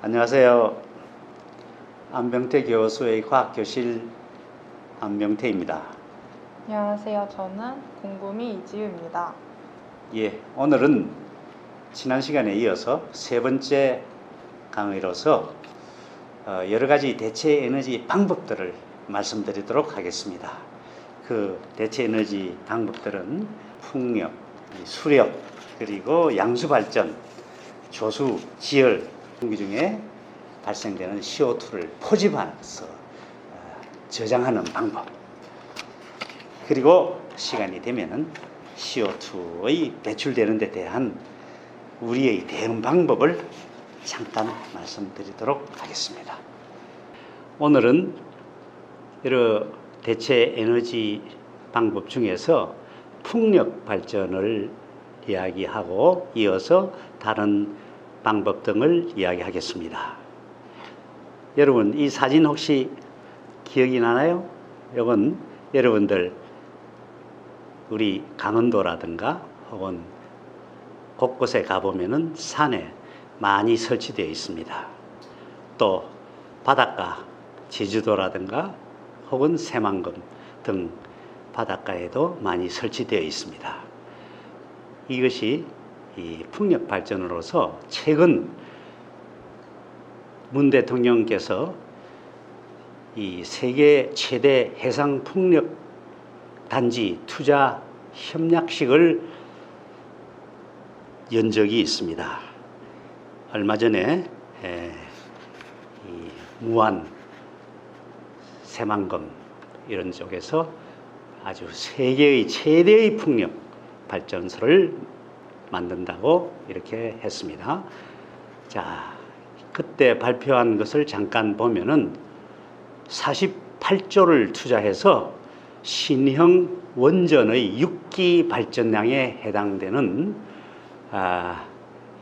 안녕하세요. 안병태 교수의 과학교실 안병태입니다. 안녕하세요. 저는 공구미 이지우입니다. 오늘은 지난 시간에 이어서 세 번째 강의로서 여러 가지 대체 에너지 방법들을 말씀드리도록 하겠습니다. 그 대체 에너지 방법들은 풍력, 수력, 그리고 양수발전, 조수, 지열, 공기 중에 발생되는 CO2를 포집해서 저장하는 방법, 그리고 시간이 되면은 CO2의 배출되는 데 대한 우리의 대응 방법을 잠깐 말씀드리도록 하겠습니다. 오늘은 여러 대체 에너지 방법 중에서 풍력 발전을 이야기하고 이어서 다른 방법 등을 이야기하겠습니다. 여러분, 이 사진 혹시 기억이 나나요? 이건 여러분들 우리 강원도라든가 혹은 곳곳에 가보면은 산에 많이 설치되어 있습니다. 또 바닷가, 제주도라든가 혹은 새만금 등 바닷가에도 많이 설치되어 있습니다. 이것이 이 풍력 발전으로서 최근 문 대통령께서 이 세계 최대 해상 풍력 단지 투자 협약식을 연 적이 있습니다. 얼마 전에 이 무안, 새만금 이런 쪽에서 아주 세계의 최대의 풍력 발전소를 만든다고 이렇게 했습니다. 자, 그때 발표한 것을 잠깐 보면은 48조를 투자해서 신형 원전의 6기 발전량에 해당되는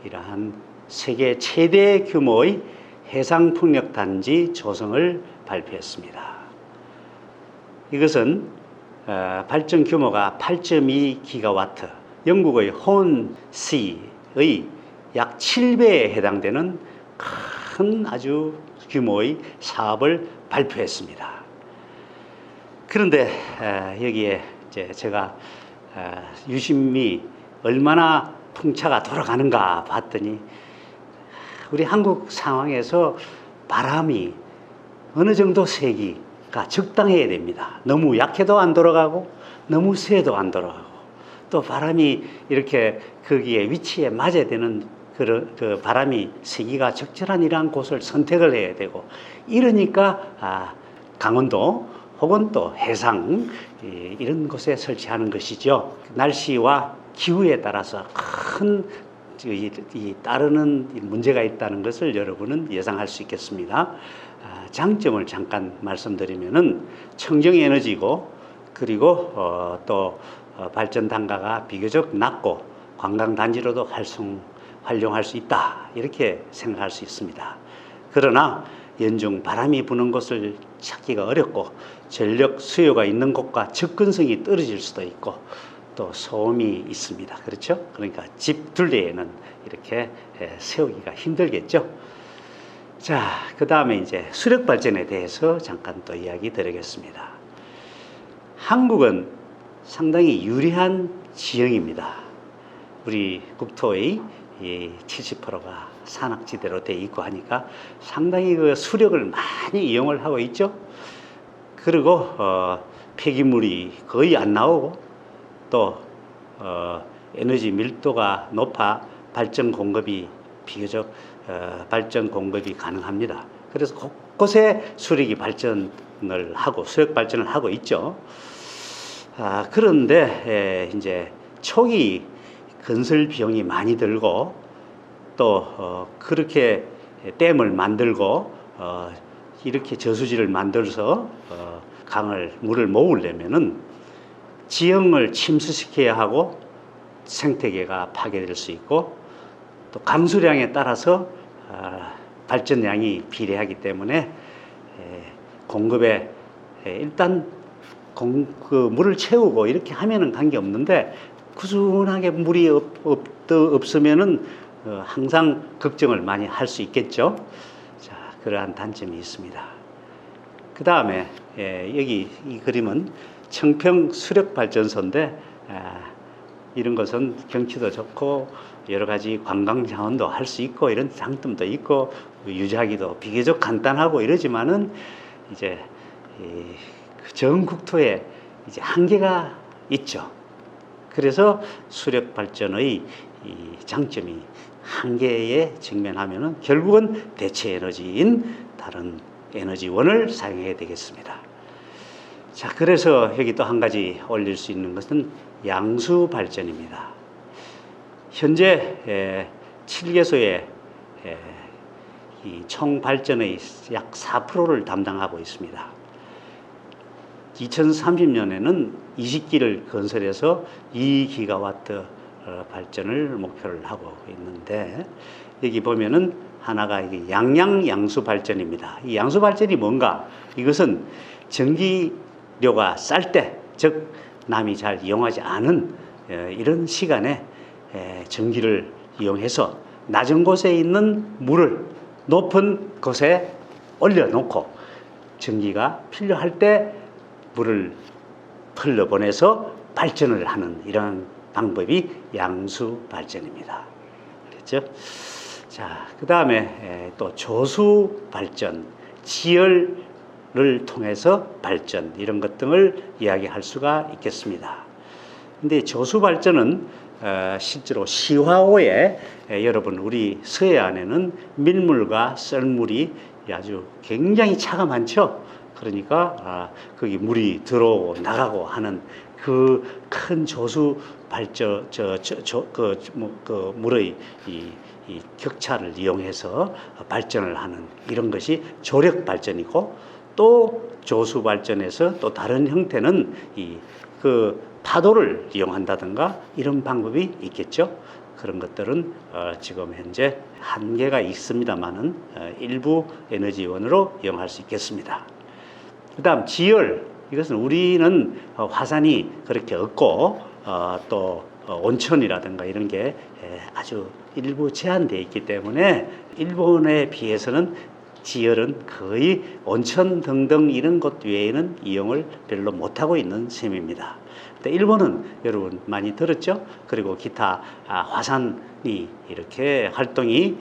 이러한 세계 최대 규모의 해상풍력 단지 조성을 발표했습니다. 이것은 발전 규모가 8.2기가와트, 영국의 혼시의 약 7배에 해당되는 큰 아주 규모의 사업을 발표했습니다. 그런데 여기에 이제 제가 유심히 얼마나 풍차가 돌아가는가 봤더니 우리 한국 상황에서 바람이 어느 정도 세기가 적당해야 됩니다. 너무 약해도 안 돌아가고 너무 세도 안 돌아가고, 또 바람이 이렇게 거기에 위치에 맞아야 되는 그 바람이 세기가 적절한 이러한 곳을 선택을 해야 되고, 이러니까 강원도 혹은 또 해상 이런 곳에 설치하는 것이죠. 날씨와 기후에 따라서 큰 따르는 문제가 있다는 것을 여러분은 예상할 수 있겠습니다. 장점을 잠깐 말씀드리면은 청정 에너지고, 그리고 또 발전 단가가 비교적 낮고 관광단지로도 활용할 수 있다, 이렇게 생각할 수 있습니다. 그러나 연중 바람이 부는 곳을 찾기가 어렵고 전력 수요가 있는 곳과 접근성이 떨어질 수도 있고 또 소음이 있습니다. 그렇죠? 그러니까 집 둘레에는 이렇게 세우기가 힘들겠죠. 자, 그 다음에 이제 수력 발전에 대해서 잠깐 또 이야기 드리겠습니다. 한국은 상당히 유리한 지형입니다. 우리 국토의 70%가 산악지대로 되어 있고 하니까 상당히 그 수력을 많이 이용을 하고 있죠. 그리고 폐기물이 거의 안 나오고, 또 에너지 밀도가 높아 발전 공급이 비교적 발전 공급이 가능합니다. 그래서 곳곳에 수력 발전을 하고 있죠. 그런데 이제 초기 건설 비용이 많이 들고, 또 그렇게 댐을 만들고 이렇게 저수지를 만들어서 물을 모으려면은 지형을 침수시켜야 하고 생태계가 파괴될 수 있고, 또 강수량에 따라서 발전량이 비례하기 때문에 공급에 일단 그 물을 채우고 이렇게 하면은 관계없는데, 꾸준하게 물이 없으면은 항상 걱정을 많이 할 수 있겠죠. 그러한 단점이 있습니다. 그 다음에 여기 이 그림은 청평 수력발전소인데 이런 것은 경치도 좋고 여러 가지 관광 자원도 할 수 있고 이런 장점도 있고 유지하기도 비교적 간단하고 이러지만은 이제 전국토에 이제 한계가 있죠. 그래서 수력 발전의 이 장점이 한계에 직면하면은 결국은 대체 에너지인 다른 에너지원을 사용해야 되겠습니다. 자, 그래서 여기 또 한 가지 올릴 수 있는 것은 양수 발전입니다. 현재 7개소의 이 총 발전의 약 4%를 담당하고 있습니다. 2030년에는 20기를 건설해서 2기가와트 발전을 목표를 하고 있는데 여기 보면은 하나가 양양 양수 발전입니다. 이 양수 발전이 뭔가? 이것은 전기료가 쌀 때, 즉 남이 잘 이용하지 않은 이런 시간에 전기를 이용해서 낮은 곳에 있는 물을 높은 곳에 올려놓고 전기가 필요할 때 물을 흘려보내서 발전을 하는 이런 방법이 양수 발전입니다. 그렇죠? 자, 그 다음에 또 조수 발전, 지열을 통해서 발전 이런 것 등을 이야기할 수가 있겠습니다. 근데 조수 발전은 실제로 시화호에 여러분 우리 서해안에는 밀물과 썰물이 아주 굉장히 차가 많죠. 그러니까 거기 물이 들어오고 나가고 하는 그 큰 조수 발전 그 물의 이 격차를 이용해서 발전을 하는 이런 것이 조력 발전이고 또 조수 발전에서 또 다른 형태는 그 파도를 이용한다든가 이런 방법이 있겠죠. 그런 것들은 지금 현재 한계가 있습니다만은 일부 에너지원으로 이용할 수 있겠습니다. 그 다음 지열, 이것은 우리는 화산이 그렇게 없고 또 온천이라든가 이런 게 아주 일부 제한되어 있기 때문에 일본에 비해서는 지열은 거의 온천 등등 이런 것 외에는 이용을 별로 못하고 있는 셈입니다. 일본은 여러분 많이 들었죠? 그리고 기타 화산이 이렇게 활동이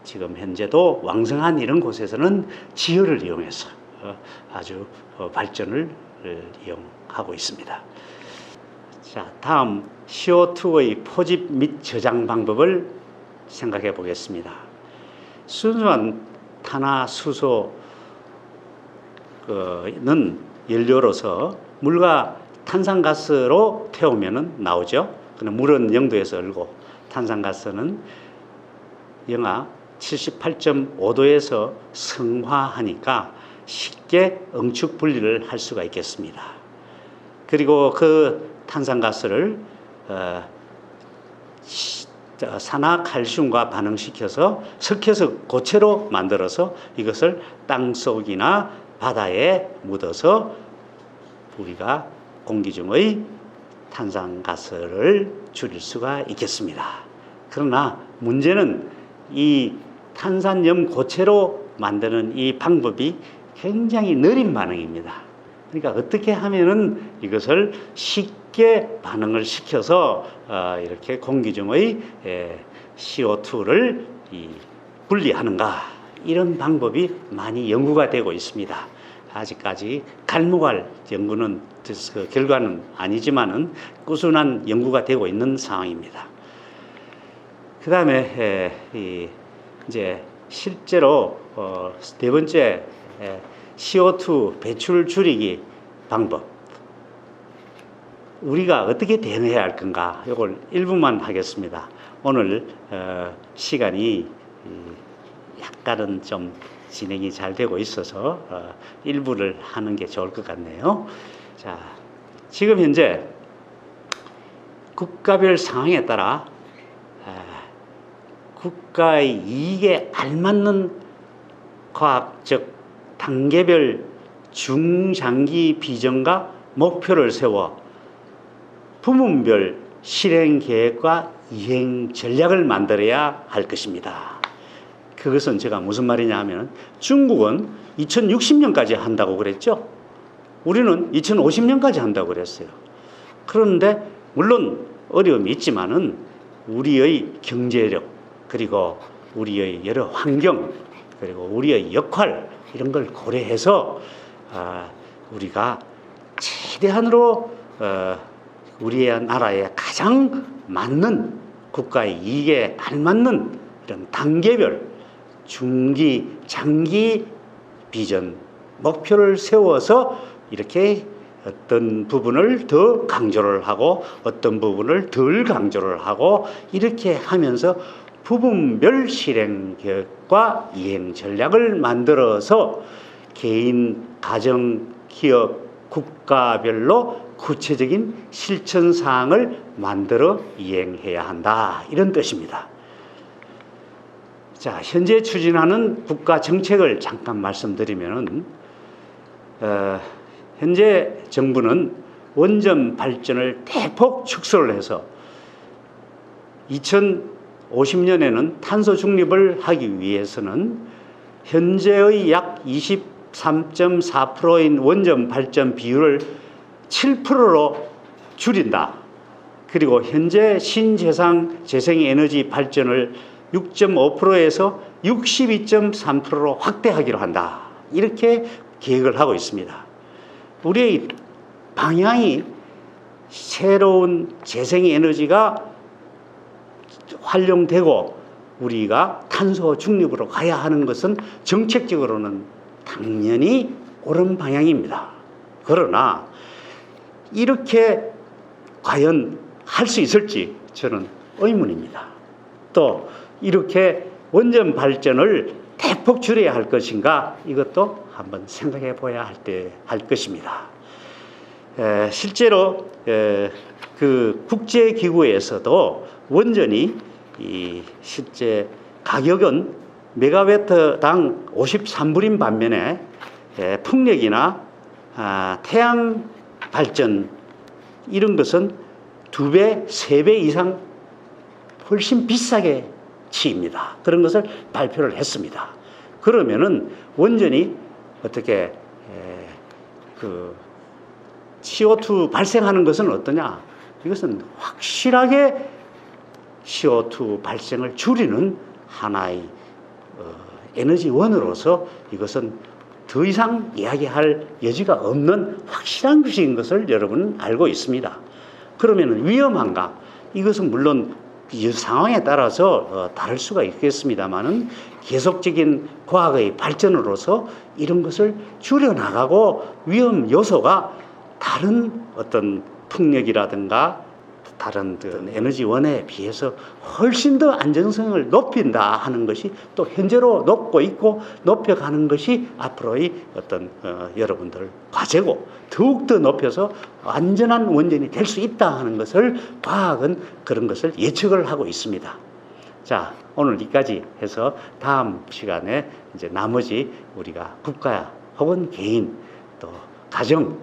지금 현재도 왕성한 이런 곳에서는 지열을 이용해서 아주 발전을 이용하고 있습니다. 자, 다음 CO2의 포집 및 저장 방법을 생각해 보겠습니다. 순수한 탄화수소는 연료로서 물과 탄산가스로 태우면 나오죠. 그럼 물은 0도에서 얼고 탄산가스는 영하 78.5도에서 성화하니까 쉽게 응축 분리를 할 수가 있겠습니다. 그리고 그 탄산가스를 산화칼슘과 반응시켜서 석회서 고체로 만들어서 이것을 땅속이나 바다에 묻어서 우리가 공기 중의 탄산가스를 줄일 수가 있겠습니다. 그러나 문제는 이 탄산염 고체로 만드는 이 방법이 굉장히 느린 반응입니다. 그러니까 어떻게 하면은 이것을 쉽게 반응을 시켜서 이렇게 공기 중의 CO2를 분리하는가, 이런 방법이 많이 연구가 되고 있습니다. 아직까지 갈무갈 연구는 그 결과는 아니지만은 꾸준한 연구가 되고 있는 상황입니다. 그 다음에 이제 실제로 네 번째 CO2 배출 줄이기 방법, 우리가 어떻게 대응해야 할 건가, 이걸 일부만 하겠습니다. 오늘 시간이 약간은 좀 진행이 잘 되고 있어서 일부를 하는 게 좋을 것 같네요. 자, 지금 현재 국가별 상황에 따라 국가의 이익에 알맞는 과학적 단계별 중장기 비전과 목표를 세워 부문별 실행 계획과 이행 전략을 만들어야 할 것입니다. 그것은 제가 무슨 말이냐 하면 중국은 2060년까지 한다고 그랬죠. 우리는 2050년까지 한다고 그랬어요. 그런데 물론 어려움이 있지만은 우리의 경제력 그리고 우리의 여러 환경 그리고 우리의 역할 이런 걸 고려해서 우리가 최대한으로 우리의 나라에 가장 맞는 국가의 이익에 알맞는 이런 단계별 중기 장기 비전 목표를 세워서 이렇게 어떤 부분을 더 강조를 하고 어떤 부분을 덜 강조를 하고 이렇게 하면서 부분별 실행 계획과 이행 전략을 만들어서 개인, 가정, 기업, 국가별로 구체적인 실천 사항을 만들어 이행해야 한다. 이런 뜻입니다. 자, 현재 추진하는 국가 정책을 잠깐 말씀드리면은 현재 정부는 원전 발전을 대폭 축소를 해서 2050년에는 탄소 중립을 하기 위해서는 현재의 약 23.4%인 원전 발전 비율을 7%로 줄인다. 그리고 현재 신재생 에너지 발전을 6.5%에서 62.3%로 확대하기로 한다. 이렇게 계획을 하고 있습니다. 우리의 방향이 새로운 재생에너지가 활용되고 우리가 탄소 중립으로 가야 하는 것은 정책적으로는 당연히 옳은 방향입니다. 그러나 이렇게 과연 할 수 있을지 저는 의문입니다. 또 이렇게 원전 발전을 대폭 줄여야 할 것인가 이것도 한번 생각해 봐야 할 것입니다. 실제로 그 국제기구에서도 원전이 실제 가격은 메가와트당 53불인 반면에 풍력이나 태양 발전 이런 것은 2배, 3배 이상 훨씬 비싸게 치입니다. 그런 것을 발표를 했습니다. 그러면은 원전이 어떻게 그 CO2 발생하는 것은 어떠냐? 이것은 확실하게 CO2 발생을 줄이는 하나의 에너지원으로서 이것은 더 이상 이야기할 여지가 없는 확실한 것인 것을 여러분은 알고 있습니다. 그러면 위험한가? 이것은 물론 이 상황에 따라서 다를 수가 있겠습니다만은 계속적인 과학의 발전으로서 이런 것을 줄여나가고 위험 요소가 다른 어떤 풍력이라든가 다른 에너지원에 비해서 훨씬 더 안정성을 높인다 하는 것이 또 현재로 높고 있고 높여가는 것이 앞으로의 어떤 여러분들 과제고 더욱더 높여서 안전한 원전이 될 수 있다 하는 것을 과학은 그런 것을 예측을 하고 있습니다. 자, 오늘 여기까지 해서 다음 시간에 이제 나머지 우리가 국가 혹은 개인 또 가정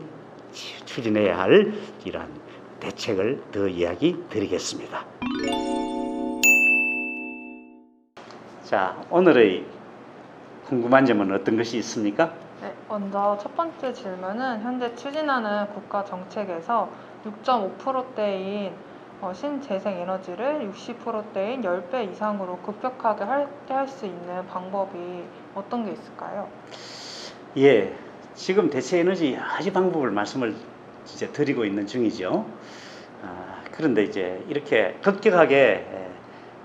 추진해야 할 이러한 대책을 더 이야기 드리겠습니다. 자, 오늘의 궁금한 점은 어떤 것이 있습니까? 네, 먼저 첫 번째 질문은 현재 추진하는 국가 정책에서 6.5%대인 신재생 에너지를 60%대인 10배 이상으로 급격하게 확대할 수 있는 방법이 어떤 게 있을까요? 예, 지금 대체 에너지 여러 가지 방법을 말씀을 이제 드리고 있는 중이죠. 그런데 이제 이렇게 급격하게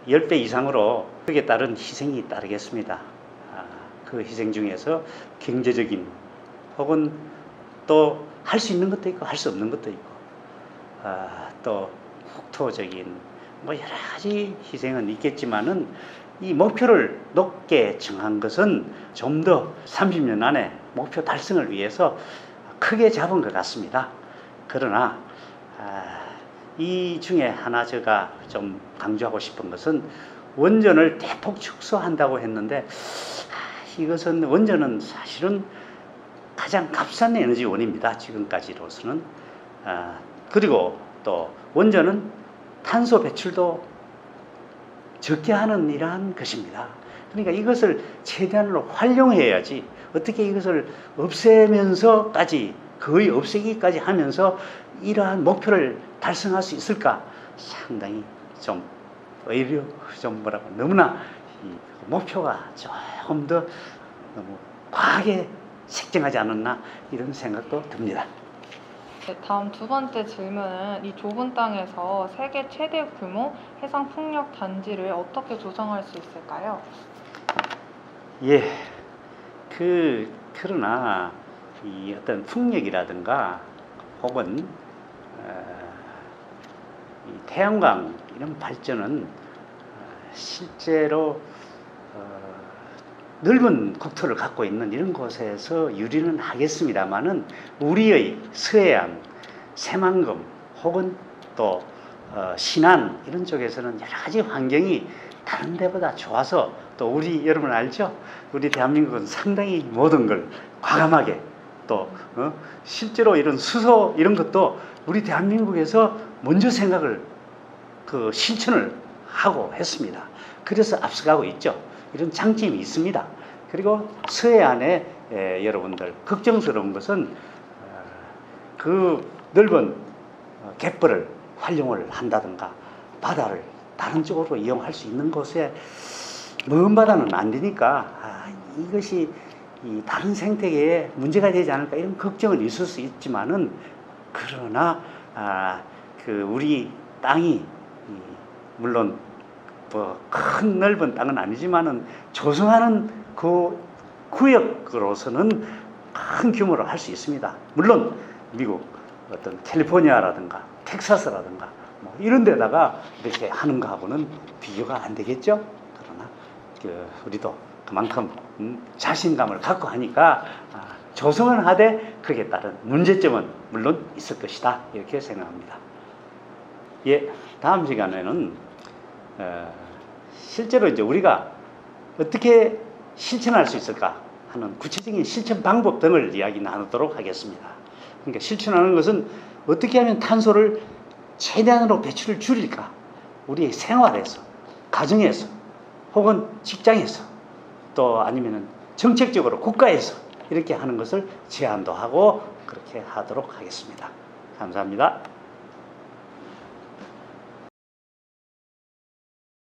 10배 이상으로 그에 따른 희생이 따르겠습니다. 그 희생 중에서 경제적인 혹은 또 할 수 있는 것도 있고 할 수 없는 것도 있고 또 국토적인 뭐 여러 가지 희생은 있겠지만은 이 목표를 높게 정한 것은 좀 더 30년 안에 목표 달성을 위해서 크게 잡은 것 같습니다. 그러나 이 중에 하나 제가 좀 강조하고 싶은 것은 원전을 대폭 축소한다고 했는데 이것은 원전은 사실은 가장 값싼 에너지원입니다. 지금까지로서는. 그리고 또 원전은 탄소 배출도 적게 하는 이러한 것입니다. 그러니까 이것을 최대한으로 활용해야지 어떻게 이것을 없애면서까지 거의 없애기까지 하면서 이러한 목표를 달성할 수 있을까? 상당히 좀 오히려 좀 뭐라고 너무나 이 목표가 조금 더 너무 과하게 책정하지 않았나 이런 생각도 듭니다. 네, 다음 두 번째 질문은 이 좁은 땅에서 세계 최대 규모 해상 풍력 단지를 어떻게 조성할 수 있을까요? 예, 그러나 이 어떤 풍력이라든가 혹은 이 태양광 이런 발전은 실제로 넓은 국토를 갖고 있는 이런 곳에서 유리는 하겠습니다만은 우리의 서해안, 새만금 혹은 또 신안 이런 쪽에서는 여러 가지 환경이 다른 데보다 좋아서 또 우리 여러분 알죠? 우리 대한민국은 상당히 모든 걸 과감하게 또 실제로 이런 수소 이런 것도 우리 대한민국에서 먼저 생각을 실천을 하고 했습니다. 그래서 앞서가고 있죠. 이런 장점이 있습니다. 그리고 서해안에 여러분들 걱정스러운 것은 그 넓은 갯벌을 활용을 한다든가 바다를 다른 쪽으로 이용할 수 있는 곳에 먼 바다는 안 되니까 이것이 이 다른 생태계에 문제가 되지 않을까 이런 걱정은 있을 수 있지만은 그러나 우리 땅이 물론 뭐 큰 넓은 땅은 아니지만은 조성하는 그 구역으로서는 큰 규모로 할 수 있습니다. 물론 미국 어떤 캘리포니아라든가 텍사스라든가 뭐 이런 데다가 이렇게 하는 거하고는 비교가 안 되겠죠. 그러나 우리도 그만큼 자신감을 갖고 하니까 조성은 하되 거기에 따른 문제점은 물론 있을 것이다 이렇게 생각합니다. 예, 다음 시간에는 실제로 이제 우리가 어떻게 실천할 수 있을까 하는 구체적인 실천 방법 등을 이야기 나누도록 하겠습니다. 그러니까 실천하는 것은 어떻게 하면 탄소를 최대한으로 배출을 줄일까? 우리의 생활에서, 가정에서, 혹은 직장에서, 또 아니면은 정책적으로 국가에서 이렇게 하는 것을 제안도 하고 그렇게 하도록 하겠습니다. 감사합니다.